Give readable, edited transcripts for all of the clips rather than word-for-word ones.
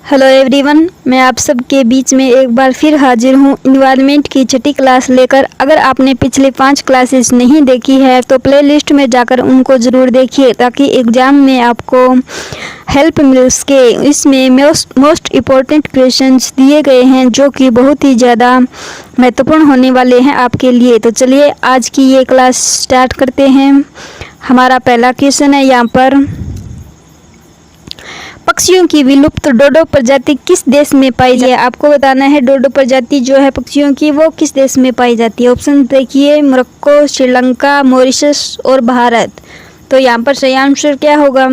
Hello everyone, मैं आप सबके बीच में एक बार फिर हाजिर हूँ इन्वायरमेंट की छठी क्लास लेकर। अगर आपने पिछले 5 क्लासेस नहीं देखी है तो प्लेलिस्ट में जाकर उनको ज़रूर देखिए ताकि एग्ज़ाम में आपको हेल्प मिल सके। इसमें मोस्ट इम्पोर्टेंट क्वेश्चंस दिए गए हैं जो कि बहुत ही ज़्यादा महत्वपूर्ण होने वाले हैं आपके लिए। तो चलिए आज की ये क्लास स्टार्ट करते हैं। हमारा पहला क्वेश्चन है यहाँ पर, पक्षियों की विलुप्त डोडो प्रजाति किस देश में पाई जाती है? आपको बताना है डोडो प्रजाति जो है पक्षियों की वो किस देश में पाई जाती है। ऑप्शन देखिए, मोरक्को, श्रीलंका, मॉरिशस और भारत। तो यहाँ पर सही आंसर क्या होगा?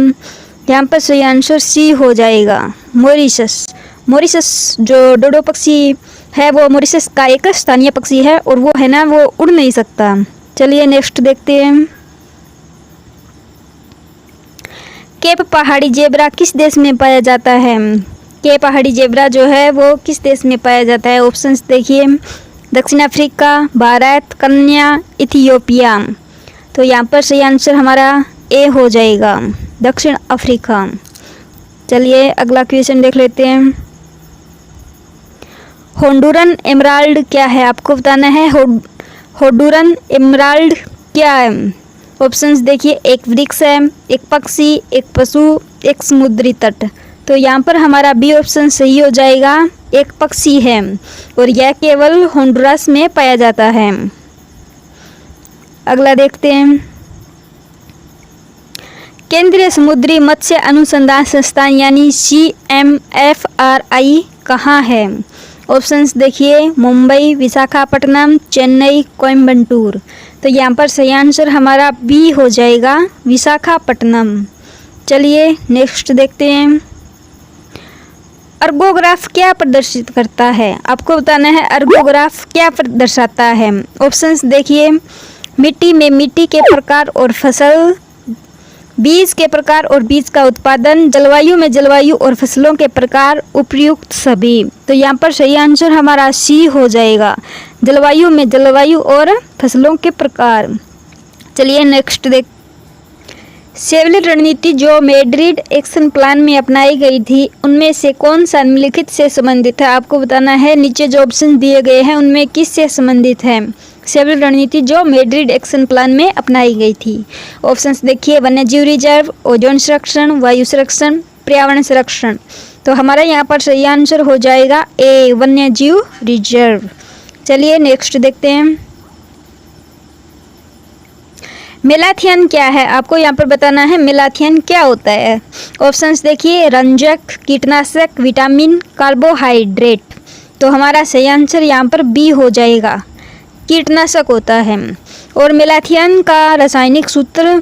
यहाँ पर सही आंसर सी हो जाएगा, मॉरिशस। मॉरिशस जो डोडो पक्षी है वो मॉरिशस का एक स्थानीय पक्षी है और वो है ना वो उड़ नहीं सकता। चलिए नेक्स्ट देखते हैं। केप पहाड़ी जेब्रा किस देश में पाया जाता है? केप पहाड़ी जेब्रा जो है वो किस देश में पाया जाता है? ऑप्शंस देखिए, दक्षिण अफ्रीका, भारत, केन्या, इथियोपिया। तो यहाँ पर सही आंसर हमारा ए हो जाएगा, दक्षिण अफ्रीका। चलिए अगला क्वेश्चन देख लेते हैं। होंडुरन एमराल्ड क्या है? आपको बताना है होंडुरन एमराल्ड क्या है। ऑप्शंस देखिए, एक वृक्ष है, एक पक्षी, एक पशु, एक समुद्री तट। तो यहाँ पर हमारा बी ऑप्शन सही हो जाएगा, एक पक्षी है और यह केवल होंडुरास में पाया जाता है। अगला देखते हैं। केंद्रीय समुद्री मत्स्य अनुसंधान संस्थान यानी CMFRI कहाँ है? ऑप्शंस देखिए, मुंबई, विशाखापट्टनम, चेन्नई, कोयम्बटूर। तो यहाँ पर सही आंसर हमारा बी हो जाएगा, विशाखापट्टनम। चलिए नेक्स्ट देखते हैं। अर्गोग्राफ क्या प्रदर्शित करता है? आपको बताना है अर्गोग्राफ क्या दर्शाता है। ऑप्शंस देखिए, मिट्टी में मिट्टी के प्रकार और फसल, बीज के प्रकार और बीज का उत्पादन, जलवायु में जलवायु और फसलों के प्रकार, उपयुक्त सभी। तो यहाँ पर सही आंसर हमारा सी हो जाएगा, जलवायु में जलवायु और फसलों के प्रकार। चलिए नेक्स्ट देख। सेवल रणनीति जो मैड्रिड एक्शन प्लान में अपनाई गई थी उनमें से कौन सा निम्नलिखित से संबंधित है? आपको बताना है नीचे जो ऑप्शन दिए गए हैं उनमें किस से संबंधित है सेवल रणनीति जो मैड्रिड एक्शन प्लान में अपनाई गई थी। ऑप्शंस देखिए, वन्यजीव रिजर्व, ओजोन संरक्षण, वायु संरक्षण, पर्यावरण संरक्षण। तो हमारा यहाँ पर सही आंसर हो जाएगा ए, वन्यजीव रिजर्व। चलिए नेक्स्ट देखते हैं। मेलाथियन क्या है? आपको यहाँ पर बताना है मेलाथियन क्या होता है। ऑप्शंस देखिए, रंजक, कीटनाशक, विटामिन, कार्बोहाइड्रेट। तो हमारा सही आंसर यहाँ पर बी हो जाएगा, कीटनाशक होता है। और मेलाथियन का रासायनिक सूत्र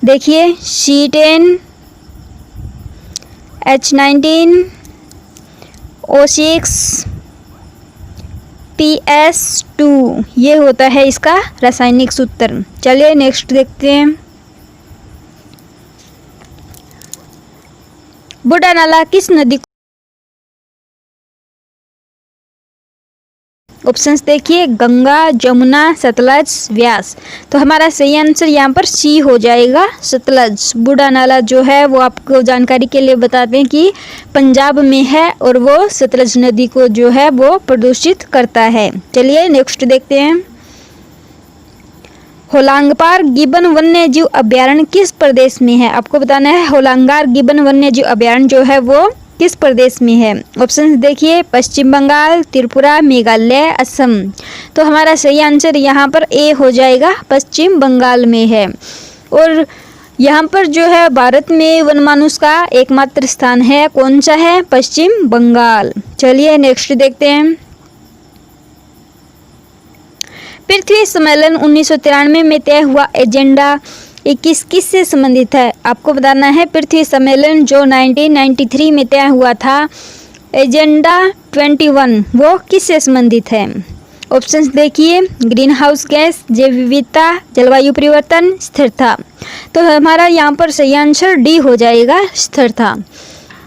देखिए, C10H19O6 PS2 ये होता है इसका रासायनिक सूत्र। चलिए नेक्स्ट देखते हैं। बूढ़ा नाला किस नदी? ऑप्शंस देखिए, गंगा, जमुना, सतलज, व्यास। तो हमारा सही आंसर यहाँ पर सी हो जाएगा, सतलज। बूढ़ा नाला जो है वो आपको जानकारी के लिए बता दें कि पंजाब में है और वो सतलज नदी को जो है वो प्रदूषित करता है। चलिए नेक्स्ट देखते हैं। होलांगपार गिबन वन्यजीव अभयारण्य किस प्रदेश में है? आपको बताना है होलांगार गिबन वन्यजीव अभयारण्य जो है वो किस प्रदेश में है। ऑप्शंस देखिए, पश्चिम बंगाल, त्रिपुरा, मेघालय, असम। तो हमारा सही आंसर यहाँ पर ए हो जाएगा, पश्चिम बंगाल में है। और यहाँ पर जो है भारत में वनमानुष का एकमात्र स्थान है, कौन सा है? पश्चिम बंगाल। चलिए नेक्स्ट देखते हैं। पृथ्वी सम्मेलन 1993 में तय हुआ एजेंडा 21 किस से संबंधित है? आपको बताना है पृथ्वी सम्मेलन जो 1993 में तय हुआ था, एजेंडा 21 वो किस से संबंधित है। ऑप्शंस देखिए, ग्रीन हाउस गैस, जैव विविधता, जलवायु परिवर्तन, स्थिरता। तो हमारा यहाँ पर सही आंसर डी हो जाएगा, स्थिरता।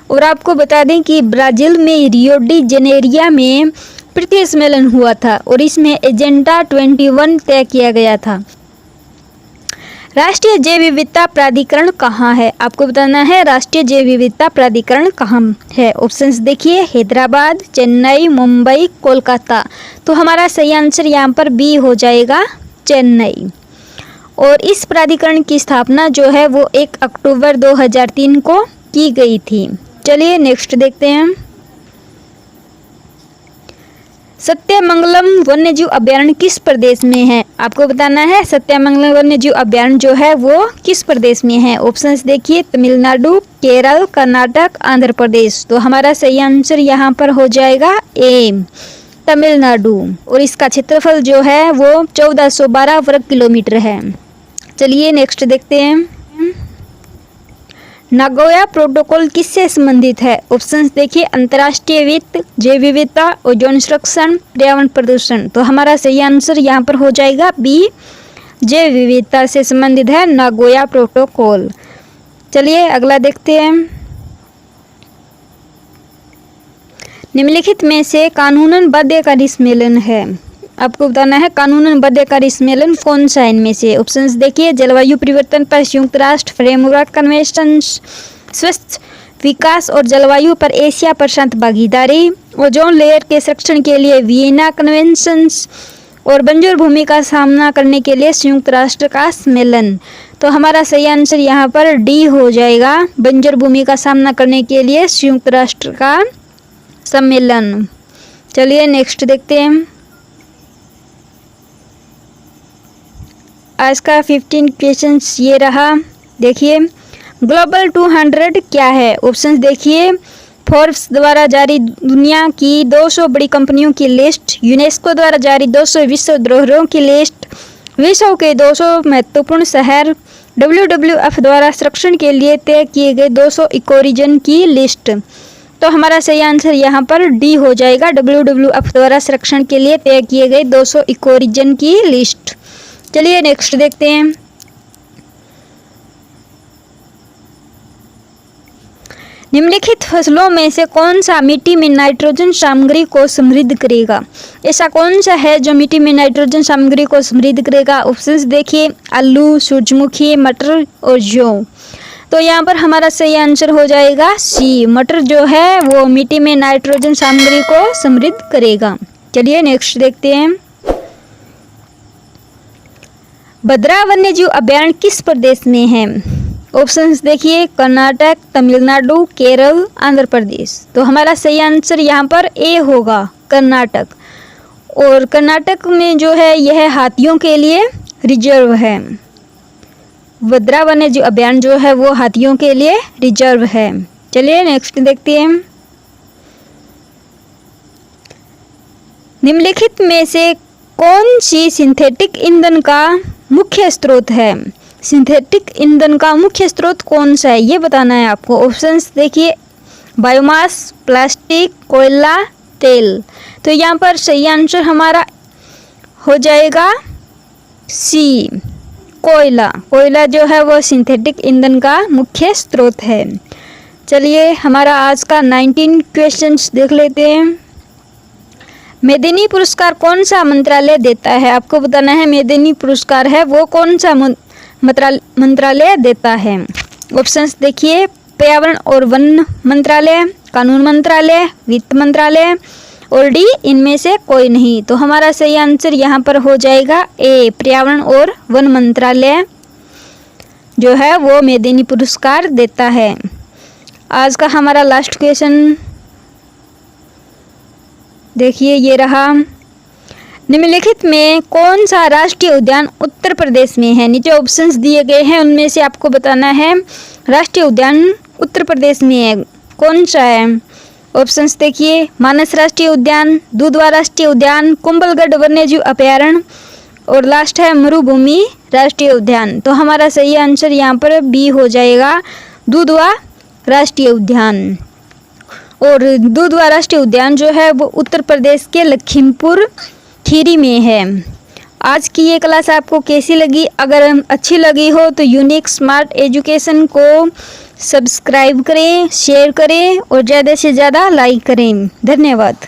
और आपको बता दें कि ब्राज़ील में रियो डी जेनेरिया में पृथ्वी सम्मेलन हुआ था और इसमें एजेंडा 21 तय किया गया था। राष्ट्रीय जैव विविधता प्राधिकरण कहाँ है? आपको बताना है राष्ट्रीय जैव विविधता प्राधिकरण कहाँ है। ऑप्शंस देखिए, हैदराबाद, चेन्नई, मुंबई, कोलकाता। तो हमारा सही आंसर यहाँ पर बी हो जाएगा, चेन्नई। और इस प्राधिकरण की स्थापना जो है वो 1 अक्टूबर 2003 को की गई थी। चलिए नेक्स्ट देखते हैं। सत्यमंगलम वन्यजीव अभयारण्य किस प्रदेश में है? आपको बताना है सत्यमंगलम वन्यजीव अभयारण्य जो है वो किस प्रदेश में है। ऑप्शंस देखिए, तमिलनाडु, केरल, कर्नाटक, आंध्र प्रदेश। तो हमारा सही आंसर यहाँ पर हो जाएगा ए, तमिलनाडु। और इसका क्षेत्रफल जो है वो 1412 वर्ग किलोमीटर है। चलिए नेक्स्ट देखते हैं। नागोया प्रोटोकॉल किससे संबंधित है? ऑप्शंस देखिए, अंतर्राष्ट्रीय वित्त, जैव विविधता, ओजोन संरक्षण, पर्यावरण प्रदूषण। तो हमारा सही आंसर यहाँ पर हो जाएगा बी, जैव विविधता से संबंधित है नागोया प्रोटोकॉल। चलिए अगला देखते हैं। निम्नलिखित में से कानूनन बाध्यकारी सम्मेलन है। आपको बताना है कानूनन बाध्यकारी सम्मेलन कौन सा है इनमें से। ऑप्शंस देखिए, जलवायु परिवर्तन पर संयुक्त राष्ट्र फ्रेमवर्क कन्वेंशन, स्वस्थ विकास और जलवायु पर एशिया प्रशांत भागीदारी, ओजोन लेयर के संरक्षण के लिए वियना कन्वेंशन और बंजर भूमि का सामना करने के लिए संयुक्त राष्ट्र का सम्मेलन। तो हमारा सही आंसर यहाँ पर डी हो जाएगा, बंजर भूमि का सामना करने के लिए संयुक्त राष्ट्र का सम्मेलन। चलिए नेक्स्ट देखते हैं। आज का 15 क्वेश्चंस ये रहा। देखिए, ग्लोबल 200 क्या है? ऑप्शंस देखिए, फोर्ब्स द्वारा जारी दुनिया की 200 बड़ी कंपनियों की लिस्ट, यूनेस्को द्वारा जारी 200 विश्व धरोहरों की लिस्ट, विश्व के 200 महत्वपूर्ण शहर, WWF द्वारा संरक्षण के लिए तय किए गए 200 इकोरीजन की लिस्ट। तो हमारा सही आंसर यहाँ पर डी हो जाएगा, WWF द्वारा संरक्षण के लिए तय किए गए 200 इकोरीजन की लिस्ट। चलिए नेक्स्ट देखते हैं। निम्नलिखित फसलों में से कौन सा मिट्टी में नाइट्रोजन सामग्री को समृद्ध करेगा? ऐसा कौन सा है जो मिट्टी में नाइट्रोजन सामग्री को समृद्ध करेगा? ऑप्शंस देखिए, आलू, सूरजमुखी, मटर और जौ। तो यहाँ पर हमारा सही आंसर हो जाएगा सी, मटर जो है वो मिट्टी में नाइट्रोजन सामग्री को समृद्ध करेगा। चलिए नेक्स्ट देखते हैं। भद्रा वन्यजीव अभयारण्य किस प्रदेश में है? ऑप्शंस देखिए, कर्नाटक, तमिलनाडु, केरल, आंध्र प्रदेश। तो हमारा सही आंसर यहाँ पर ए होगा, कर्नाटक। और कर्नाटक में जो है यह हाथियों के लिए रिजर्व है। भद्रा वन्यजीव अभयारण्य जो है वो हाथियों के लिए रिजर्व है। चलिए नेक्स्ट देखते हैं। निम्नलिखित में से कौन सी सिंथेटिक ईंधन का मुख्य स्रोत है? सिंथेटिक ईंधन का मुख्य स्रोत कौन सा है ये बताना है आपको। ऑप्शंस देखिए, बायोमास, प्लास्टिक, कोयला, तेल। तो यहाँ पर सही आंसर हमारा हो जाएगा सी, कोयला। कोयला जो है वो सिंथेटिक ईंधन का मुख्य स्रोत है। चलिए हमारा आज का 19 क्वेश्चंस देख लेते हैं। मेदिनी पुरस्कार कौन सा मंत्रालय देता है? आपको बताना है मेदिनी पुरस्कार है वो कौन सा मंत्रालय देता है। ऑप्शंस देखिए, पर्यावरण और वन मंत्रालय, कानून मंत्रालय, वित्त मंत्रालय और डी इनमें से कोई नहीं। तो हमारा सही आंसर यहाँ पर हो जाएगा ए, पर्यावरण और वन मंत्रालय जो है वो मेदिनी पुरस्कार देता है। आज का हमारा लास्ट क्वेश्चन देखिए ये रहा। निम्नलिखित में कौन सा राष्ट्रीय उद्यान उत्तर प्रदेश में है? नीचे ऑप्शंस दिए गए हैं उनमें से आपको बताना है राष्ट्रीय उद्यान उत्तर प्रदेश में है कौन सा है। ऑप्शंस देखिए, मानस राष्ट्रीय उद्यान, दुधवा राष्ट्रीय उद्यान, कुंभलगढ़ वन्यजीव अभयारण्य और लास्ट है मरुभूमि राष्ट्रीय उद्यान। तो हमारा सही आंसर यहाँ पर बी हो जाएगा, दुधवा राष्ट्रीय उद्यान। और दुधवा राष्ट्रीय उद्यान जो है वो उत्तर प्रदेश के लखीमपुर खीरी में है। आज की ये क्लास आपको कैसी लगी? अगर अच्छी लगी हो तो यूनिक स्मार्ट एजुकेशन को सब्सक्राइब करें, शेयर करें और ज़्यादा से ज़्यादा लाइक करें। धन्यवाद।